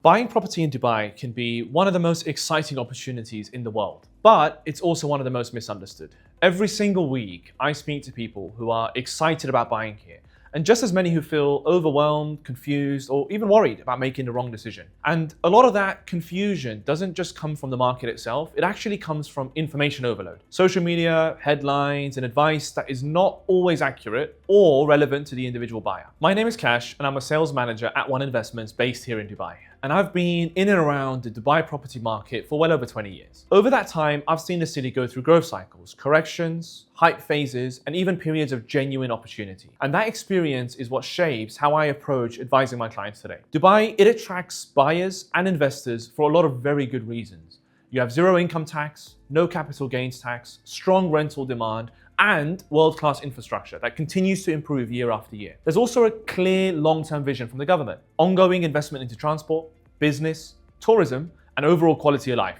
Buying property in Dubai can be one of the most exciting opportunities in the world, but it's also one of the most misunderstood. Every single week, I speak to people who are excited about buying here, and just as many who feel overwhelmed, confused, or even worried about making the wrong decision. And a lot of that confusion doesn't just come from the market itself, it actually comes from information overload. Social media, headlines, and advice that is not always accurate or relevant to the individual buyer. My name is Cash, and I'm a sales manager at One Investments based here in Dubai. And I've been in and around the Dubai property market for well over 20 years. Over that time, I've seen the city go through growth cycles, corrections, hype phases, and even periods of genuine opportunity. And that experience is what shapes how I approach advising my clients today. Dubai, it attracts buyers and investors for a lot of very good reasons. You have zero income tax, no capital gains tax, strong rental demand, and world-class infrastructure that continues to improve year after year. There's also a clear long-term vision from the government, ongoing investment into transport, business, tourism, and overall quality of life.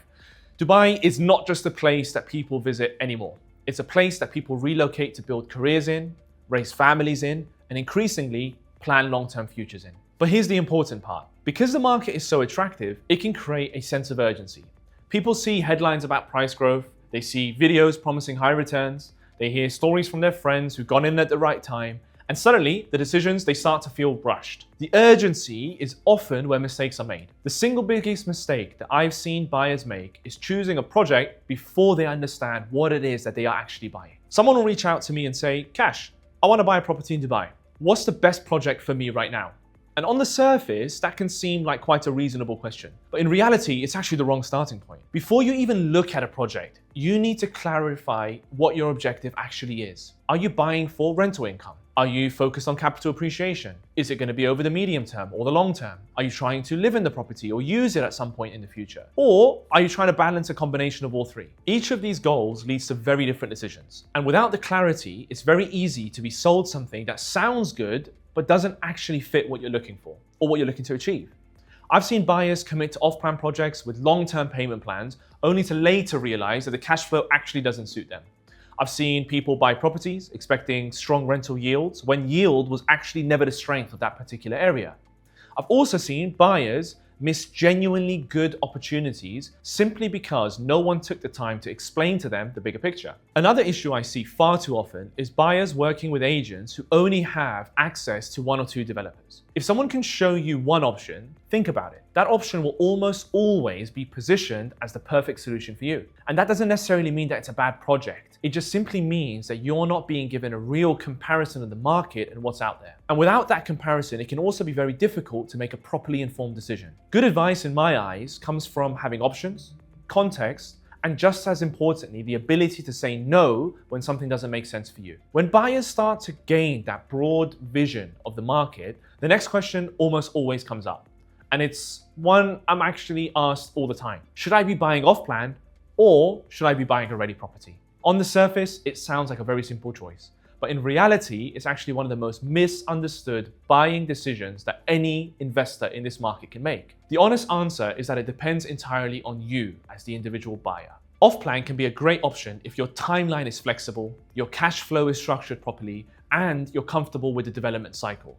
Dubai is not just a place that people visit anymore. It's a place that people relocate to build careers in, raise families in, and increasingly plan long-term futures in. But here's the important part. Because the market is so attractive, it can create a sense of urgency. People see headlines about price growth, they see videos promising high returns, they hear stories from their friends who've gone in at the right time, and suddenly the decisions, they start to feel rushed. The urgency is often where mistakes are made. The single biggest mistake that I've seen buyers make is choosing a project before they understand what it is that they are actually buying. Someone will reach out to me and say, Cash, I want to buy a property in Dubai. What's the best project for me right now? And on the surface, that can seem like quite a reasonable question. But in reality, it's actually the wrong starting point. Before you even look at a project, you need to clarify what your objective actually is. Are you buying for rental income? Are you focused on capital appreciation? Is it going to be over the medium term or the long term? Are you trying to live in the property or use it at some point in the future? Or are you trying to balance a combination of all three? Each of these goals leads to very different decisions. And without the clarity, it's very easy to be sold something that sounds good, but doesn't actually fit what you're looking for or what you're looking to achieve. I've seen buyers commit to off-plan projects with long-term payment plans, only to later realize that the cash flow actually doesn't suit them. I've seen people buy properties expecting strong rental yields when yield was actually never the strength of that particular area. I've also seen buyers miss genuinely good opportunities simply because no one took the time to explain to them the bigger picture. Another issue I see far too often is buyers working with agents who only have access to one or two developers. If someone can show you one option, think about it. That option will almost always be positioned as the perfect solution for you. And that doesn't necessarily mean that it's a bad project. It just simply means that you're not being given a real comparison of the market and what's out there. And without that comparison, it can also be very difficult to make a properly informed decision. Good advice in my eyes comes from having options, context, and just as importantly, the ability to say no when something doesn't make sense for you. When buyers start to gain that broad vision of the market, the next question almost always comes up. And it's one I'm actually asked all the time. Should I be buying off-plan or should I be buying a ready property? On the surface, it sounds like a very simple choice. But in reality, it's actually one of the most misunderstood buying decisions that any investor in this market can make. The honest answer is that it depends entirely on you as the individual buyer. Off-plan can be a great option if your timeline is flexible, your cash flow is structured properly, and you're comfortable with the development cycle.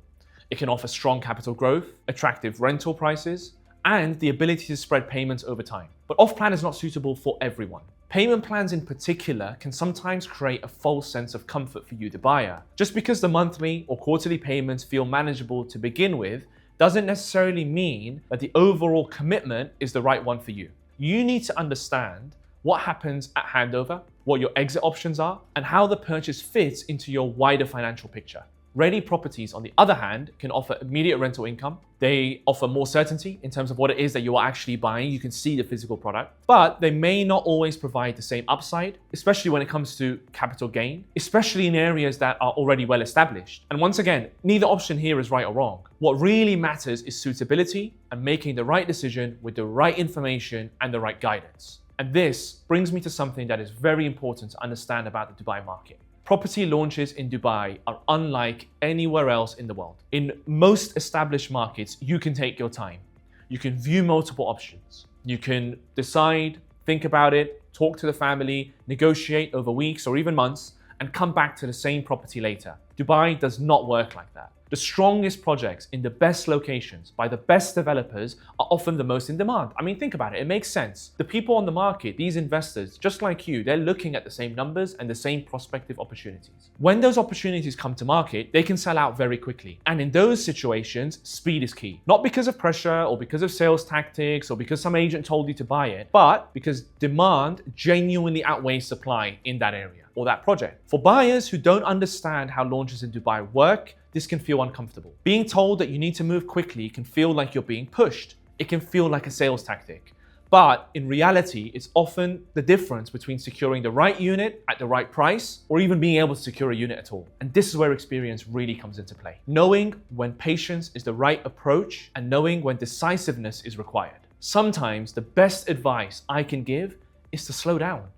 It can offer strong capital growth, attractive rental prices, and the ability to spread payments over time. But off-plan is not suitable for everyone. Payment plans in particular can sometimes create a false sense of comfort for you, the buyer. Just because the monthly or quarterly payments feel manageable to begin with, doesn't necessarily mean that the overall commitment is the right one for you. You need to understand what happens at handover, what your exit options are, and how the purchase fits into your wider financial picture. Ready properties, on the other hand, can offer immediate rental income. They offer more certainty in terms of what it is that you are actually buying. You can see the physical product, but they may not always provide the same upside, especially when it comes to capital gain, especially in areas that are already well established. And once again, neither option here is right or wrong. What really matters is suitability and making the right decision with the right information and the right guidance. And this brings me to something that is very important to understand about the Dubai market. Property launches in Dubai are unlike anywhere else in the world. In most established markets, you can take your time. You can view multiple options. You can decide, think about it, talk to the family, negotiate over weeks or even months, and come back to the same property later. Dubai does not work like that. The strongest projects in the best locations by the best developers are often the most in demand. I mean, think about it. It makes sense. The people on the market, these investors, just like you, they're looking at the same numbers and the same prospective opportunities. When those opportunities come to market, they can sell out very quickly. And in those situations, speed is key. Not because of pressure or because of sales tactics or because some agent told you to buy it, but because demand genuinely outweighs supply in that area or that project. For buyers who don't understand how launches in Dubai work, this can feel uncomfortable. Being told that you need to move quickly can feel like you're being pushed. It can feel like a sales tactic. But in reality, it's often the difference between securing the right unit at the right price or even being able to secure a unit at all. And this is where experience really comes into play. Knowing when patience is the right approach and knowing when decisiveness is required. Sometimes the best advice I can give is to slow down.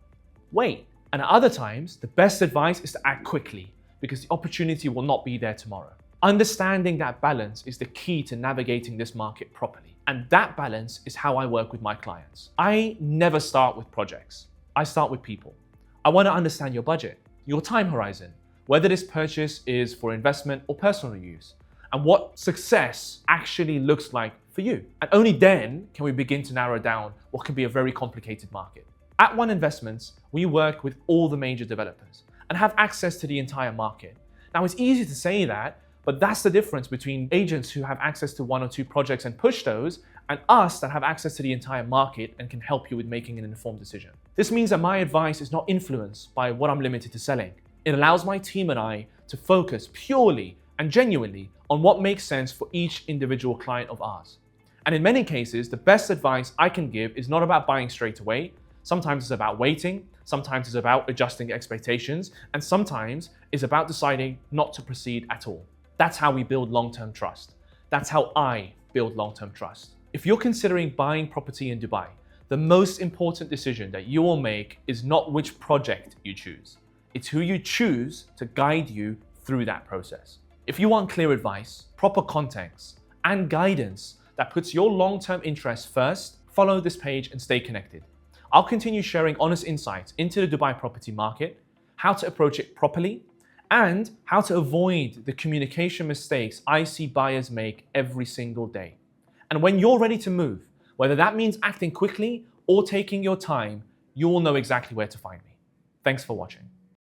Wait. And at other times, the best advice is to act quickly because the opportunity will not be there tomorrow. Understanding that balance is the key to navigating this market properly. And that balance is how I work with my clients. I never start with projects. I start with people. I want to understand your budget, your time horizon, whether this purchase is for investment or personal use, and what success actually looks like for you. And only then can we begin to narrow down what can be a very complicated market. At One Investments, we work with all the major developers and have access to the entire market. Now, it's easy to say that, but that's the difference between agents who have access to one or two projects and push those, and us that have access to the entire market and can help you with making an informed decision. This means that my advice is not influenced by what I'm limited to selling. It allows my team and I to focus purely and genuinely on what makes sense for each individual client of ours. And in many cases, the best advice I can give is not about buying straight away. Sometimes it's about waiting, sometimes it's about adjusting expectations, and sometimes it's about deciding not to proceed at all. That's how we build long-term trust. That's how I build long-term trust. If you're considering buying property in Dubai, the most important decision that you will make is not which project you choose. It's who you choose to guide you through that process. If you want clear advice, proper context, and guidance that puts your long-term interests first, follow this page and stay connected. I'll continue sharing honest insights into the Dubai property market, how to approach it properly, and how to avoid the communication mistakes I see buyers make every single day. And when you're ready to move, whether that means acting quickly or taking your time, you will know exactly where to find me. Thanks for watching.